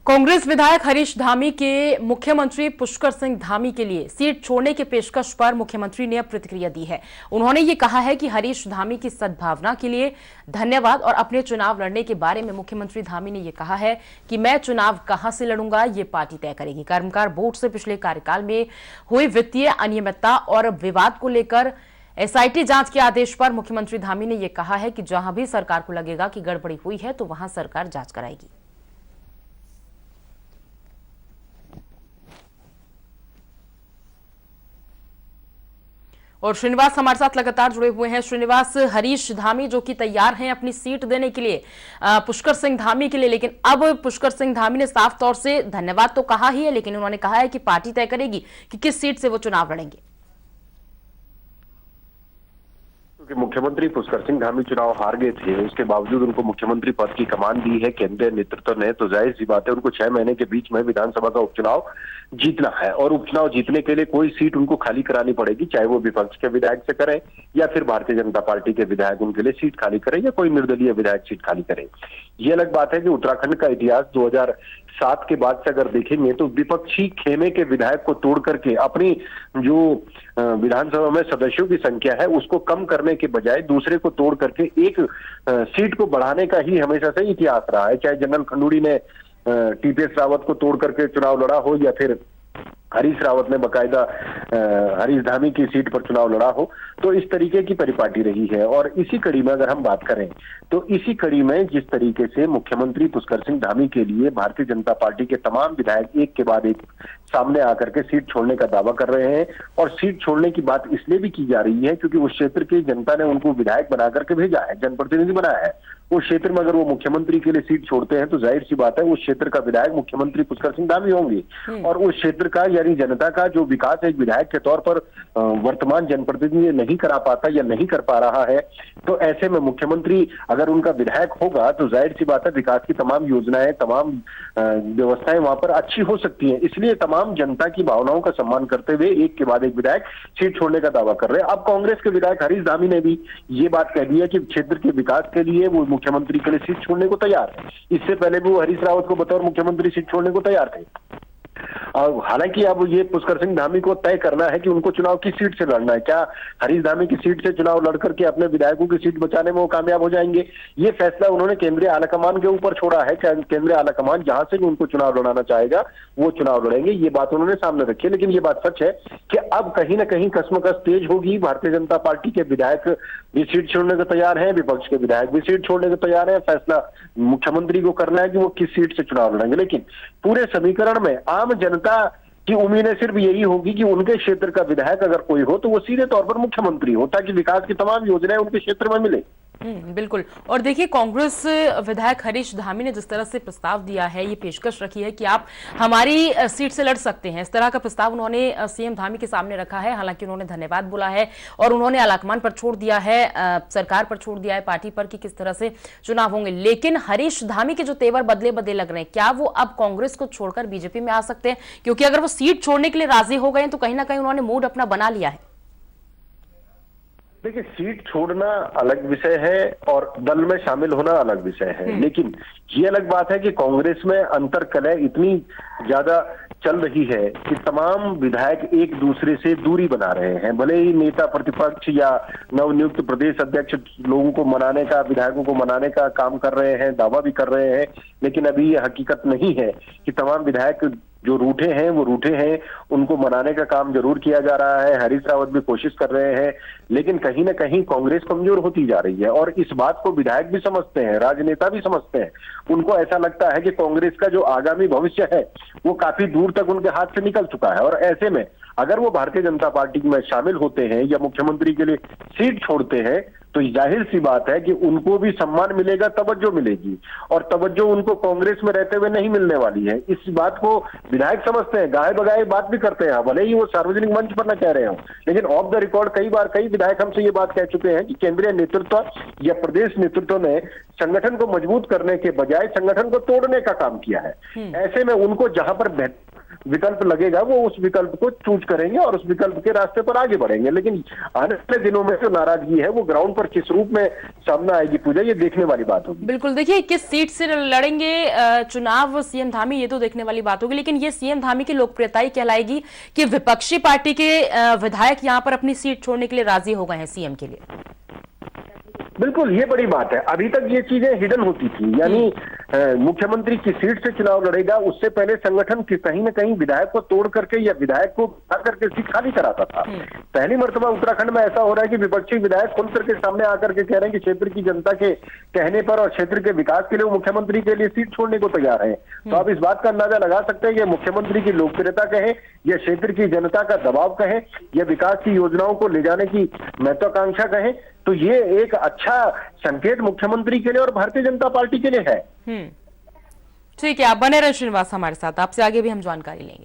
कांग्रेस विधायक हरीश धामी के मुख्यमंत्री पुष्कर सिंह धामी के लिए सीट छोड़ने की पेशकश पर मुख्यमंत्री ने अब प्रतिक्रिया दी है। उन्होंने ये कहा है कि हरीश धामी की सद्भावना के लिए धन्यवाद और अपने चुनाव लड़ने के बारे में मुख्यमंत्री धामी ने ये कहा है कि मैं चुनाव कहां से लड़ूंगा ये पार्टी तय करेगी। कर्मकार बोर्ड से पिछले कार्यकाल में हुई वित्तीय अनियमितता और विवाद को लेकर एसआईटी जांच के आदेश पर मुख्यमंत्री धामी ने यह कहा है कि जहां भी सरकार को लगेगा कि गड़बड़ी हुई है तो वहां सरकार जांच कराएगी। और श्रीनिवास हमारे साथ लगातार जुड़े हुए हैं। श्रीनिवास, हरीश धामी जो कि तैयार हैं अपनी सीट देने के लिए पुष्कर सिंह धामी के लिए, लेकिन अब पुष्कर सिंह धामी ने साफ तौर से धन्यवाद तो कहा ही है, लेकिन उन्होंने कहा है कि पार्टी तय करेगी कि किस सीट से वो चुनाव लड़ेंगे। क्योंकि मुख्यमंत्री पुष्कर सिंह धामी चुनाव हार गए थे, उसके बावजूद उनको मुख्यमंत्री पद की कमान दी है केंद्रीय नेतृत्व ने, तो जाहिर सी बात है उनको 6 महीने के बीच में विधानसभा का उपचुनाव जीतना है और उपचुनाव जीतने के लिए कोई सीट उनको खाली करानी पड़ेगी, चाहे वो विपक्ष के विधायक से करें या फिर भारतीय जनता पार्टी के विधायक उनके लिए सीट खाली करें या कोई निर्दलीय विधायक सीट खाली करे। ये अलग बात है कि उत्तराखंड का इतिहास 2007 के बाद से अगर देखेंगे तो विपक्षी खेमे के विधायक को तोड़ करके अपनी जो विधानसभा में सदस्यों की संख्या है उसको कम करने के बजाय दूसरे को तोड़ करके एक सीट को बढ़ाने का ही हमेशा से इतिहास रहा है। चाहे जनरल खंडूड़ी ने टीपीएस रावत को तोड़ करके चुनाव लड़ा हो या फिर हरीश रावत ने बकायदा हरीश धामी की सीट पर चुनाव लड़ा हो, तो इस तरीके की परिपाटी रही है। और इसी कड़ी में अगर हम बात करें तो इसी कड़ी में जिस तरीके से मुख्यमंत्री पुष्कर सिंह धामी के लिए भारतीय जनता पार्टी के तमाम विधायक एक के बाद एक सामने आकर के सीट छोड़ने का दावा कर रहे हैं, और सीट छोड़ने की बात इसलिए भी की जा रही है क्योंकि उस क्षेत्र की जनता ने उनको विधायक बना करके भेजा है, जनप्रतिनिधि बनाया है। उस क्षेत्र में अगर वो मुख्यमंत्री के लिए सीट छोड़ते हैं तो जाहिर सी बात है उस क्षेत्र का विधायक मुख्यमंत्री पुष्कर सिंह धामी होंगे, और उस क्षेत्र का यानी जनता का जो विकास एक विधायक के तौर पर वर्तमान जनप्रतिनिधि नहीं करा पाता या नहीं कर पा रहा है, तो ऐसे में मुख्यमंत्री अगर उनका विधायक होगा तो जाहिर सी बात है विकास की तमाम योजनाएं, तमाम व्यवस्थाएं वहां पर अच्छी हो सकती हैं। इसलिए तमाम जनता की भावनाओं का सम्मान करते हुए एक के बाद एक विधायक सीट छोड़ने का दावा कर रहे हैं। अब कांग्रेस के विधायक हरीश धामी ने भी ये बात कह दी है कि क्षेत्र के विकास के लिए वो मुख्यमंत्री के लिए सीट छोड़ने को तैयार है। इससे पहले भी वो हरीश रावत को बतौर मुख्यमंत्री सीट छोड़ने को तैयार थे। और हालांकि अब ये पुष्कर सिंह धामी को तय करना है कि उनको चुनाव किस सीट से लड़ना है। क्या हरीश धामी की सीट से चुनाव लड़कर के अपने विधायकों की सीट बचाने में वो कामयाब हो जाएंगे, ये फैसला उन्होंने केंद्रीय आलाकमान के ऊपर छोड़ा है। केंद्रीय आलाकमान जहां से भी उनको चुनाव लड़ाना चाहेगा वो चुनाव लड़ेंगे, ये बात उन्होंने सामने रखी है। लेकिन ये बात सच है कि अब कहीं ना कहीं कसमकस तेज होगी। भारतीय जनता पार्टी के विधायक भी सीट छोड़ने को तैयार है, विपक्ष के विधायक भी सीट छोड़ने को तैयार है। फैसला मुख्यमंत्री को करना है कि वो किस सीट से चुनाव लड़ेंगे। लेकिन पूरे समीकरण में आम जनता की उम्मीदें सिर्फ यही होगी कि उनके क्षेत्र का विधायक अगर कोई हो तो वो सीधे तौर पर मुख्यमंत्री हो, ताकि विकास की तमाम योजनाएं उनके क्षेत्र में मिले। बिल्कुल। और देखिए, कांग्रेस विधायक हरीश धामी ने जिस तरह से प्रस्ताव दिया है, ये पेशकश रखी है कि आप हमारी सीट से लड़ सकते हैं, इस तरह का प्रस्ताव उन्होंने सीएम धामी के सामने रखा है। हालांकि उन्होंने धन्यवाद बोला है और उन्होंने आलाकमान पर छोड़ दिया है, सरकार पर छोड़ दिया है, पार्टी पर कि किस तरह से चुनाव होंगे। लेकिन हरीश धामी के जो तेवर बदले बदले लग रहे हैं, क्या वो अब कांग्रेस को छोड़कर बीजेपी में आ सकते हैं? क्योंकि अगर वो सीट छोड़ने के लिए राजी हो गए तो कहीं ना कहीं उन्होंने मूड अपना बना लिया है। देखिए, सीट छोड़ना अलग विषय है और दल में शामिल होना अलग विषय है। लेकिन ये अलग बात है कि कांग्रेस में अंतर्कलह इतनी ज्यादा चल रही है कि तमाम विधायक एक दूसरे से दूरी बना रहे हैं। भले ही नेता प्रतिपक्ष या नवनियुक्त प्रदेश अध्यक्ष लोगों को मनाने का, विधायकों को मनाने का काम कर रहे हैं, दावा भी कर रहे हैं, लेकिन अभी ये हकीकत नहीं है कि तमाम विधायक जो रूठे हैं वो रूठे हैं। उनको मनाने का काम जरूर किया जा रहा है, हरीश रावत भी कोशिश कर रहे हैं, लेकिन कहीं ना कहीं कांग्रेस कमजोर होती जा रही है। और इस बात को विधायक भी समझते हैं, राजनेता भी समझते हैं। उनको ऐसा लगता है कि कांग्रेस का जो आगामी भविष्य है वो काफी दूर तक उनके हाथ से निकल चुका है, और ऐसे में अगर वो भारतीय जनता पार्टी में शामिल होते हैं या मुख्यमंत्री के लिए सीट छोड़ते हैं तो जाहिर सी बात है कि उनको भी सम्मान मिलेगा, तवज्जो मिलेगी, और तवज्जो उनको कांग्रेस में रहते हुए नहीं मिलने वाली है। इस बात को विधायक समझते हैं, गाहे बगाहे बात भी करते हैं, भले ही वो सार्वजनिक मंच पर न कह रहे हो, लेकिन ऑफ द रिकॉर्ड कई बार कई विधायक हमसे ये बात कह चुके हैं कि केंद्रीय नेतृत्व या प्रदेश नेतृत्व ने संगठन को मजबूत करने के बजाय संगठन को तोड़ने का काम किया है। ऐसे में उनको जहां पर विकल्प लगेगा वो उस विकल्प को चूज करेंगे और उस विकल्प के रास्ते पर आगे बढ़ेंगे। लेकिन आने वाले दिनों में जो नाराजगी है वो ग्राउंड पर किस रूप में सामने आएगी पूजा, ये देखने वाली बात होगी। बिल्कुल, देखिए किस सीट से लड़ेंगे चुनाव सीएम धामी, ये तो देखने वाली बात होगी। लेकिन ये सीएम धामी की लोकप्रियता ही कहलाएगी कि विपक्षी पार्टी के विधायक यहाँ पर अपनी सीट छोड़ने के लिए राजी हो गए हैं सीएम के लिए। बिल्कुल, ये बड़ी बात है। अभी तक ये चीजें हिडन होती थी, यानी मुख्यमंत्री की सीट से चुनाव लड़ेगा, उससे पहले संगठन की कहीं ना कहीं विधायक को तोड़ करके या विधायक को हटा करके सीट खाली कराता था। पहली मर्तबा उत्तराखंड में ऐसा हो रहा है कि विपक्षी विधायक खुल करके सामने आकर के कह रहे हैं कि क्षेत्र की जनता के कहने पर और क्षेत्र के विकास के लिए वो मुख्यमंत्री के लिए सीट छोड़ने को तैयार है। तो आप इस बात का अंदाजा लगा सकते हैं कि मुख्यमंत्री की लोकप्रियता कहे या क्षेत्र की जनता का दबाव कहे या विकास की योजनाओं को ले जाने की महत्वाकांक्षा कहे, तो ये एक अच्छा संकेत मुख्यमंत्री के लिए और भारतीय जनता पार्टी के लिए है। ठीक है, आप बने रहे श्रीनिवास हमारे साथ, आपसे आगे भी हम जानकारी लेंगे।